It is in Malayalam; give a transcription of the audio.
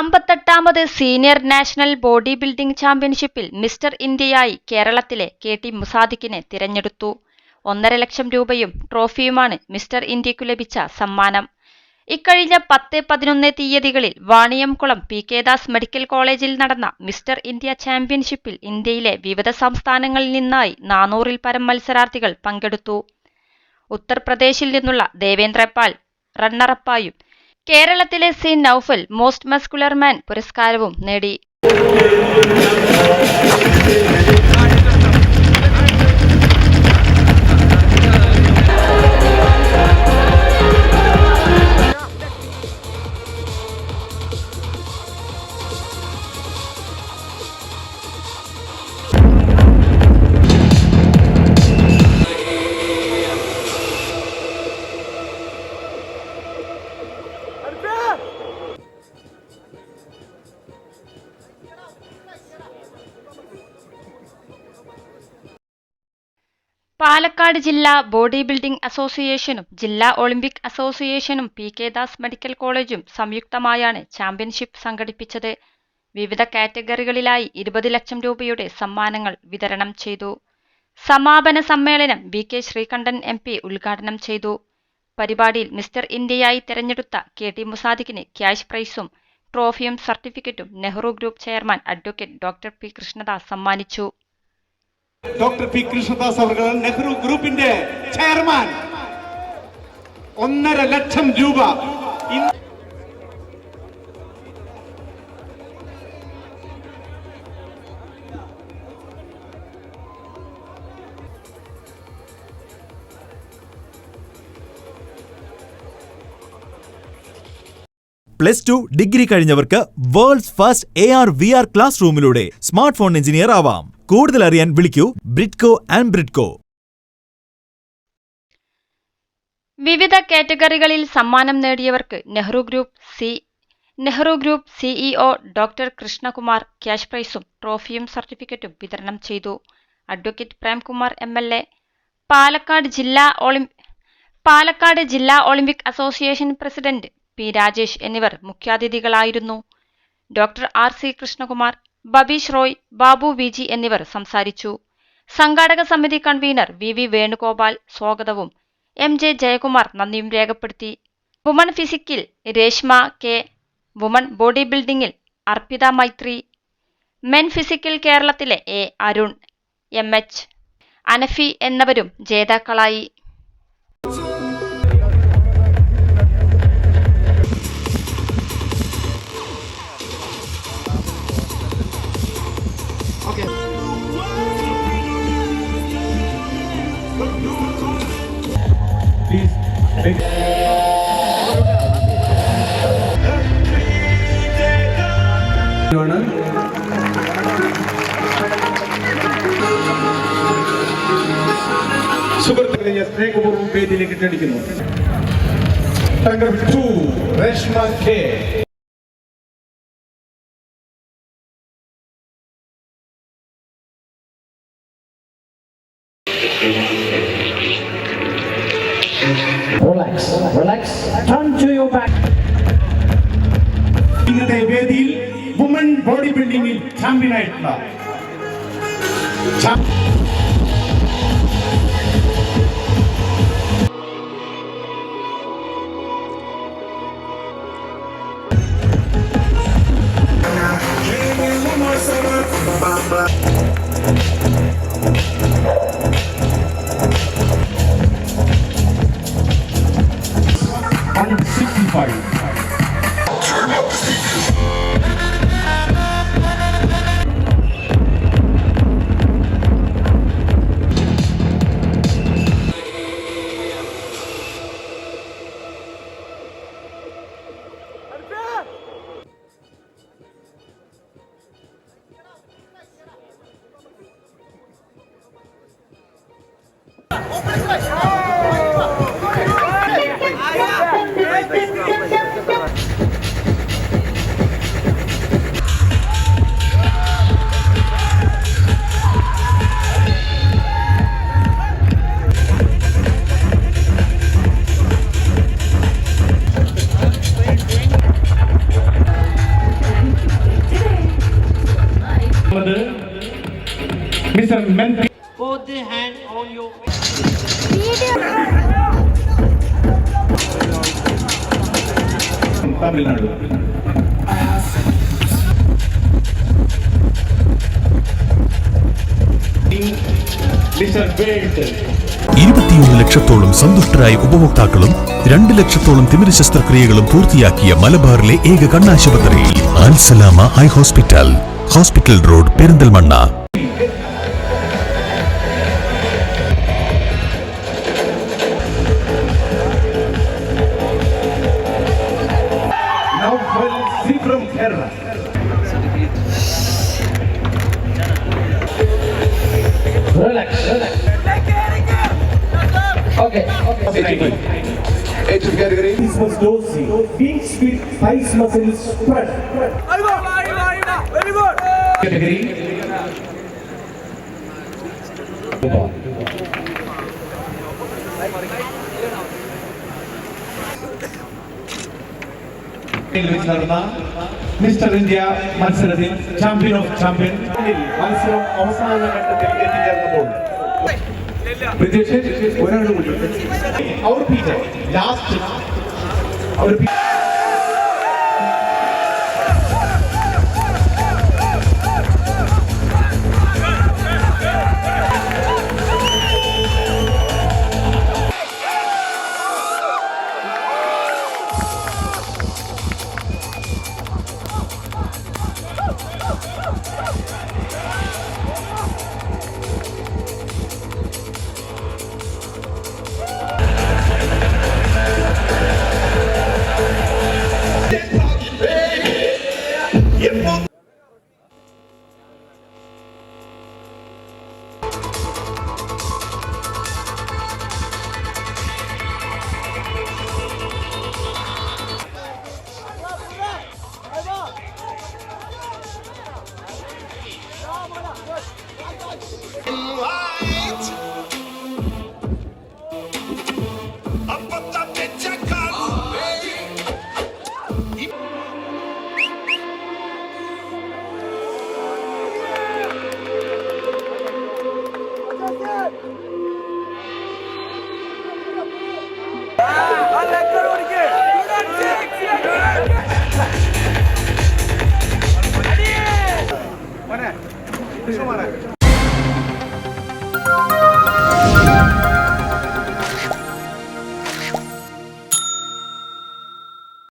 58ാമത് സീനിയർ നാഷണൽ ബോഡി ബിൽഡിംഗ് ചാമ്പ്യൻഷിപ്പിൽ മിസ്റ്റർ ഇന്ത്യയായി കേരളത്തിലെ കെ.ടി. മുസാദിക്കിനെ തിരഞ്ഞെടുത്തു. 1.5 ലക്ഷം രൂപയും ട്രോഫിയുമാണ് മിസ്റ്റർ ഇന്ത്യയ്ക്കു ലഭിച്ച സമ്മാനം. ഇക്കഴിഞ്ഞ 10-11 തീയതികളിൽ വാണിയംകുളം പി.കെ. ദാസ് മെഡിക്കൽ കോളേജിൽ നടന്ന മിസ്റ്റർ ഇന്ത്യ ചാമ്പ്യൻഷിപ്പിൽ ഇന്ത്യയിലെ വിവിധ സംസ്ഥാനങ്ങളിൽ നിന്നായി 400-ൽ പരം മത്സരാർത്ഥികൾ പങ്കെടുത്തു. ഉത്തർപ്രദേശിൽ നിന്നുള്ള ദേവേന്ദ്ര പാൽ റണ്ണറപ്പായും കേരളത്തിലെ സി നൌഫൽ മോസ്റ്റ് മസ്കുലർ മാൻ പുരസ്കാരവും നേടി. പാലക്കാട് ജില്ലാ ബോഡി ബിൽഡിംഗ് അസോസിയേഷനും ജില്ലാ ഒളിമ്പിക് അസോസിയേഷനും പി.കെ. ദാസ് മെഡിക്കൽ കോളേജും സംയുക്തമായാണ് ചാമ്പ്യൻഷിപ്പ് സംഘടിപ്പിച്ചത്. വിവിധ കാറ്റഗറികളിലായി 20 ലക്ഷം രൂപയുടെ സമ്മാനങ്ങൾ വിതരണം ചെയ്തു. സമാപന സമ്മേളനം വി.കെ. ശ്രീകണ്ഠൻ എം.പി. ഉദ്ഘാടനം ചെയ്തു. പരിപാടിയിൽ മിസ്റ്റർ ഇന്ത്യയായി തെരഞ്ഞെടുത്ത കെ.ടി. മുസാദിക്കിന് ക്യാഷ് പ്രൈസും ട്രോഫിയും സർട്ടിഫിക്കറ്റും Nehru group chairman advocate doctor P. Krishnadas സമ്മാനിച്ചു. Doctor P. കൃഷ്ണദാസ് അവർ നെഹ്റു ഗ്രൂപ്പിന്റെ ചെയർമാൻ 1.5 ലക്ഷം രൂപ +2 ഡിഗ്രി കഴിഞ്ഞവർക്ക് വേൾഡ്സ് ഫസ്റ്റ് AR/VR ക്ലാസ് റൂമിലൂടെ സ്മാർട്ട് ഫോൺ എഞ്ചിനീയർ ആവാം. കൂടുതൽ അറിയാൻ വിളിക്കൂ ബ്രിഡ്കോ ആൻഡ് ബ്രിഡ്കോ. വിവിധ കാറ്റഗറികളിൽ സമ്മാനം നേടിയവർക്ക് Nehru group CEO doctor Krishnakumar cash പ്രൈസും ട്രോഫിയും സർട്ടിഫിക്കറ്റും വിതരണം ചെയ്തു. അഡ്വക്കേറ്റ് പ്രേംകുമാർ MLA, പാലക്കാട് ജില്ലാ Olympic association president P. Rajesh എന്നിവർ മുഖ്യാതിഥികളായിരുന്നു. Doctor R.C. Krishnakumar, Babeesh Roy, Babu VG എന്നിവർ സംസാരിച്ചു. സംഘാടക സമിതി കൺവീനർ VV വേണുഗോപാൽ സ്വാഗതവും MJ ജയകുമാർ നന്ദിയും രേഖപ്പെടുത്തി. വുമൺ ഫിസിക്കിൽ രേഷ്മ K, വുമൺ ബോഡി ബിൽഡിംഗിൽ അർപ്പിത മൈത്രി, മെൻ ഫിസിക്കിൽ കേരളത്തിലെ A. അരുൺ, MH അനഫി എന്നിവരും ജേതാക്കളായി. സുഹൃത്തുക്കളെ സ്നേഹപൂർവ്വം വേദിയിലേക്ക് ക്ഷണിക്കുന്നു. Reshma K. Relax. Turn to your back. ഇന്നത്തെ വേദിയിൽ വുമൺ ബോഡി ബിൽഡിംഗിൽ ചാമ്പ്യനായിട്ടുള്ള Mr. Menki. Both the hand on your Tamil Nadu. Mr. Belt. 21 ലക്ഷത്തോളം സന്തുഷ്ടരായ ഉപഭോക്താക്കളും 2 ലക്ഷത്തോളം തിമിര ശസ്ത്രക്രിയകളും പൂർത്തിയാക്കിയ മലബാറിലെ ഏക കണ്ണാശുപത്രി Al Salama high hospital, hospital road, Perinthalmanna. Now we'll see from Kerala. relax. Okay. Age category. This was dorsey. Feet, speed, thighs muscles spread. Category. Mister India മത്സരത്തിൽ ചാമ്പ്യൻ ഓഫ് ചാമ്പ്യൻ മത്സരം അവസാന ഘട്ടത്തിൽ എത്തിച്ചേർന്നപ്പോൾ ഒരാൾ കൂടി അവർ പീറ്റർ ലാസ്റ്റ് അവർ